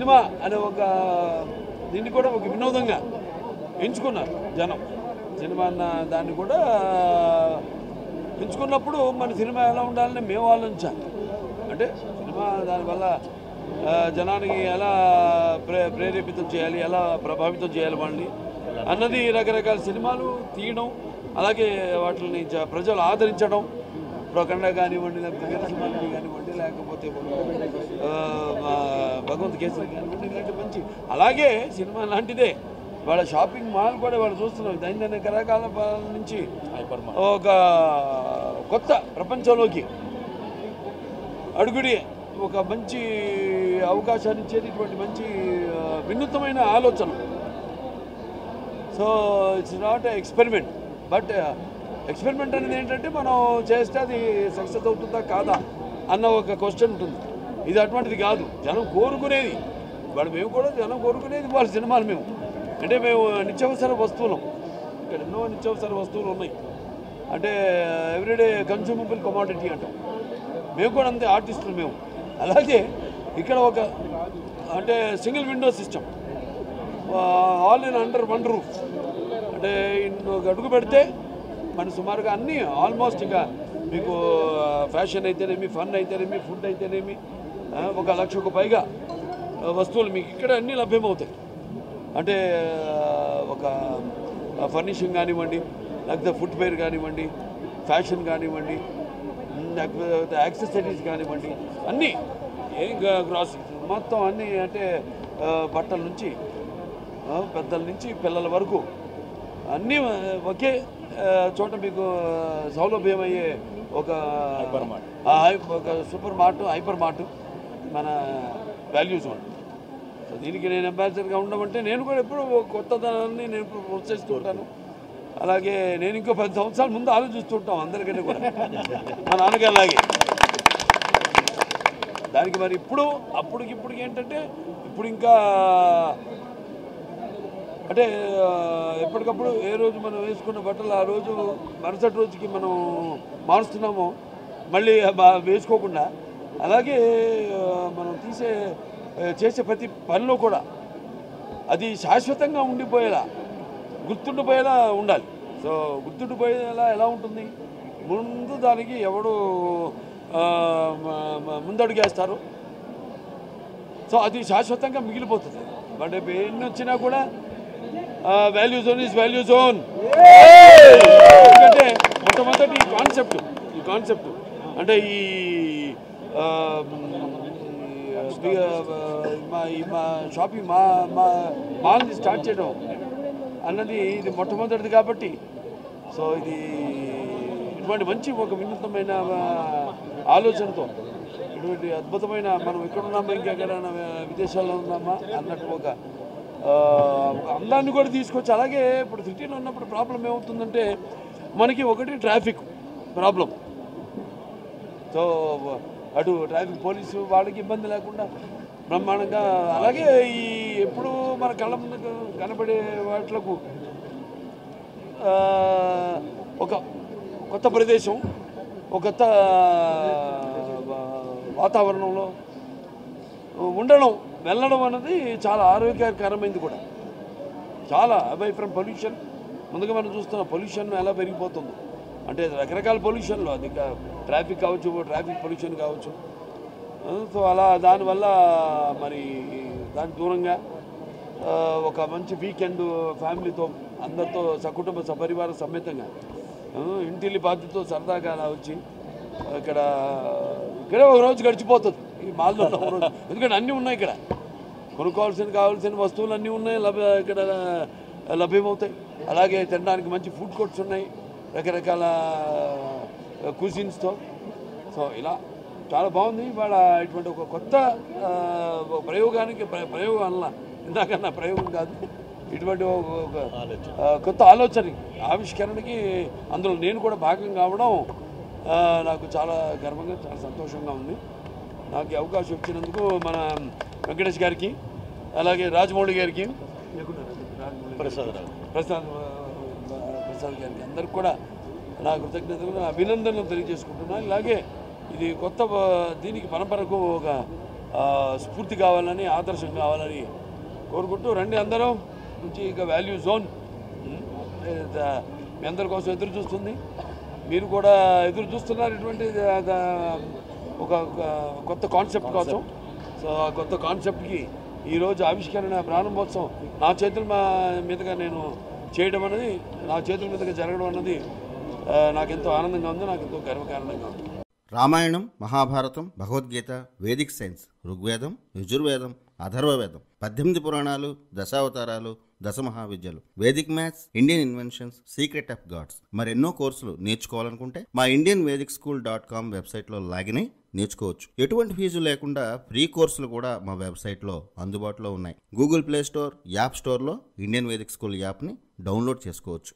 Cinema అనే ఒక దీన్ని కూడా ఒక వినోదంగా ఎంచుకున్నారు జనం. సినిమా అన్న దాన్ని కూడా ఎంచుకున్నప్పుడు మన సినిమా ఎలా ఉండాలని మేము ఆలోచించాలి. అంటే సినిమా దానివల్ల జనానికి ఎలా ప్రేరేపితం చేయాలి, ఎలా ప్రభావితం చేయాలి వాళ్ళని అన్నది రకరకాల సినిమాలు తీయడం, అలాగే వాటిని ప్రజలు ఆదరించడం. ప్రకండ కానివ్వండి, లేకపోతే వీరసింహారెడ్డి కానివ్వండి, లేకపోతే భగవంత్ కేసరి కానివ్వండి, ఇలాంటి మంచి అలాగే సినిమా లాంటిదే వాళ్ళ షాపింగ్ మాల్ కూడా వాళ్ళు చూస్తున్నాం. దైనందిన రకాల నుంచి ఒక కొత్త ప్రపంచంలోకి అడుగుడి ఒక మంచి అవకాశాన్ని ఇచ్చేటటువంటి మంచి వినూత్నమైన ఆలోచన. So it's not experiment, but experiment అనేది ఏంటంటే మనం చేస్తే అది సక్సెస్ అవుతుందా కాదా అన్న ఒక క్వశ్చన్ ఉంటుంది. ఇది అటువంటిది కాదు, జనం కోరుకునేది. వాళ్ళు మేము కూడా జనం కోరుకునేది వాళ్ళ సినిమాలు. మేము అంటే మేము నిత్యావసర వస్తువులు, ఇక్కడ ఎన్నో నిత్యావసర వస్తువులు ఉన్నాయి. అంటే ఎవ్రీడే కన్స్యూమబుల్ కమోడిటీ అంటాం. మేము కూడా అంతే ఆర్టిస్టులు మేము. అలాగే ఇక్కడ ఒక అంటే single window system, all in under one roof. అంటే ఒక అడుగు పెడితే మన సుమారుగా అన్నీ ఆల్మోస్ట్ ఇంకా మీకు ఫ్యాషన్ అయితేనేమి, ఫన్ అయితేనేమి, ఫుడ్ అయితేనేమి 1,00,000కు పైగా వస్తువులు మీకు ఇక్కడ అన్నీ లభ్యమవుతాయి. అంటే ఒక ఫర్నిషింగ్ కానివ్వండి, లేకపోతే ఫుట్వేర్ కానివ్వండి, ఫ్యాషన్ కానివ్వండి, లేకపోతే యాక్సెసరీస్ కానివ్వండి, అన్నీ గ్రాసరీస్ మొత్తం అన్నీ. అంటే బట్టల నుంచి పెద్దల నుంచి పిల్లల వరకు అన్నీ ఒకే చోట మీకు సౌలభ్యమయ్యే ఒక సూపర్ మార్ట్, హైపర్ మార్ట్ మన వాల్యూ జోన్. సో దీనికి నేను అంబాసిడర్గా ఉండమంటే నేను కూడా ఎప్పుడు కొత్తదనాన్ని నేను ప్రోత్సహిస్తూ ఉంటాను. అలాగే నేను ఇంకో 10 సంవత్సరాల ముందు ఆలోచిస్తూ ఉంటాం అందరికంటే కూడా, మా నాన్నగారు అలాగే. దానికి మరి అప్పటికిప్పటికి ఏంటంటే ఇప్పుడు ఇంకా అంటే ఎప్పటికప్పుడు ఏ రోజు మనం వేసుకున్న బట్టలు ఆ రోజు మరుసటి రోజుకి మనం మారుస్తున్నామో మళ్ళీ వేసుకోకుండా, అలాగే మనం చేసే ప్రతి పనిలో కూడా అది శాశ్వతంగా ఉండిపోయేలా, గుర్తుండిపోయేలా ఉండాలి. సో గుర్తుండిపోయేలా ఎలా ఉంటుంది? ముందు దానికి ఎవడు ముందడుగేస్తారు, సో అది శాశ్వతంగా మిగిలిపోతుంది. బట్ ఎన్ని వచ్చినా కూడా value zone is value zone. ఎందుకంటే మొట్టమొదటి ఈ కాన్సెప్ట్ అంటే ఈ మా షాపింగ్ మాల్ని స్టార్ట్ చేయడం అన్నది ఇది మొట్టమొదటిది కాబట్టి, సో ఇది ఇటువంటి మంచి ఒక వినూత్నమైన ఆలోచనతో ఇటువంటి అద్భుతమైన మనం ఎక్కడున్నామా, ఇంకెక్కడైనా విదేశాల్లో ఉన్నామా అన్నట్టు ఒక అందాన్ని కూడా తీసుకొచ్చి, అలాగే ఇప్పుడు సిటీలో ఉన్నప్పుడు ప్రాబ్లం ఏమవుతుందంటే మనకి ఒకటి ట్రాఫిక్ ప్రాబ్లం. సో అటు ట్రాఫిక్ పోలీసు వాళ్ళకి ఇబ్బంది లేకుండా బ్రహ్మాండంగా, అలాగే ఈ ఎప్పుడు మన కళ్ళ ముందు కనబడే వాటిలకు ఒక కొత్త ప్రదేశం, ఒక కొత్త వాతావరణంలో వెళ్ళడం అన్నది చాలా ఆరోగ్యకరమైనది కూడా. చాలా అవై ఫ్రమ్ పొల్యూషన్. ముందుగా మనం చూస్తున్న పొల్యూషన్ ఎలా పెరిగిపోతుందో, అంటే రకరకాల పొల్యూషన్లో అది ట్రాఫిక్ కావచ్చు, ట్రాఫిక్ పొల్యూషన్ కావచ్చు. సో అలా దానివల్ల మరి దానికి దూరంగా ఒక మంచి వీకెండ్ ఫ్యామిలీతో అందరితో సకుటుంబ సపరివార సమేతంగా ఇంటిల్లి బాధ్యతతో సరదాగా అలా వచ్చి ఇక్కడే ఒక రోజు గడిచిపోతుంది ఈ మాల్లో ఒక రోజు. ఎందుకంటే అన్నీ ఉన్నాయి ఇక్కడ, కావాల్సిన వస్తువులు అన్నీ ఉన్నాయి, ఇక్కడ లభ్యమవుతాయి. అలాగే తినడానికి మంచి ఫుడ్ కోర్ట్స్ ఉన్నాయి రకరకాల కుజిన్స్తో. సో ఇలా చాలా బాగుంది. ఇవాళ ఇటువంటి ఒక కొత్త ప్రయోగం అలా ఇందాకన్నా ప్రయోగం కాదు, ఇటువంటి ఒక కొత్త ఆవిష్కరణకి అందులో నేను కూడా భాగం కావడం నాకు చాలా గర్వంగా, చాలా సంతోషంగా ఉంది. నాకు అవకాశం ఇచ్చినందుకు మన వెంకటేష్ గారికి, అలాగే రాజమౌళి గారికి, ప్రసాద్ గారికి, అందరికి కూడా నా కృతజ్ఞతలు, అభినందనలు తెలియజేసుకుంటున్నాను. ఇలాగే ఇది కొత్త దీనికి పరంపరకు ఒక స్ఫూర్తి కావాలని, ఆదర్శం కావాలని కోరుకుంటూ రండి అందరం. నుంచి ఇక వాల్యూ జోన్ మీ అందరి కోసం ఎదురు చూస్తుంది. మీరు కూడా ఎదురు చూస్తున్నారు ఇటువంటి ఒక కొత్త కాన్సెప్ట్ కోసం. సో ఆ కొత్త కాన్సెప్ట్కి ఈరోజు ఆవిష్కరణ ప్రారంభోత్సవం నా చేతుల మీదుగా నేను చేయడం అన్నది, నా చేతుల మీదుగా జరగడం అన్నది నాకెంతో ఆనందంగా ఉంది, నాకెంతో గర్వకారణంగా ఉంది. రామాయణం, మహాభారతం, భగవద్గీత, వేదిక్ సైన్స్, ఋగ్వేదం, యజుర్వేదం, అథర్వవేదం, 18 పురాణాలు, దశావతారాలు, 10 మహావిద్యలు, Vedic maths, Indian inventions, secret of gods, మరెన్నో కోర్సులు నేర్చుకోవాలనుకుంటే మా indianvedicSchool.com వెబ్సైట్లో లాగిన్ అయి నేర్చుకోవచ్చు. ఎటువంటి ఫీజు లేకుండా ఫ్రీ కోర్సులు కూడా మా వెబ్సైట్లో అందుబాటులో ఉన్నాయి. గూగుల్ ప్లే స్టోర్, యాప్ స్టోర్లో ఇండియన్ వేదిక్ స్కూల్ యాప్ని డౌన్లోడ్ చేసుకోవచ్చు.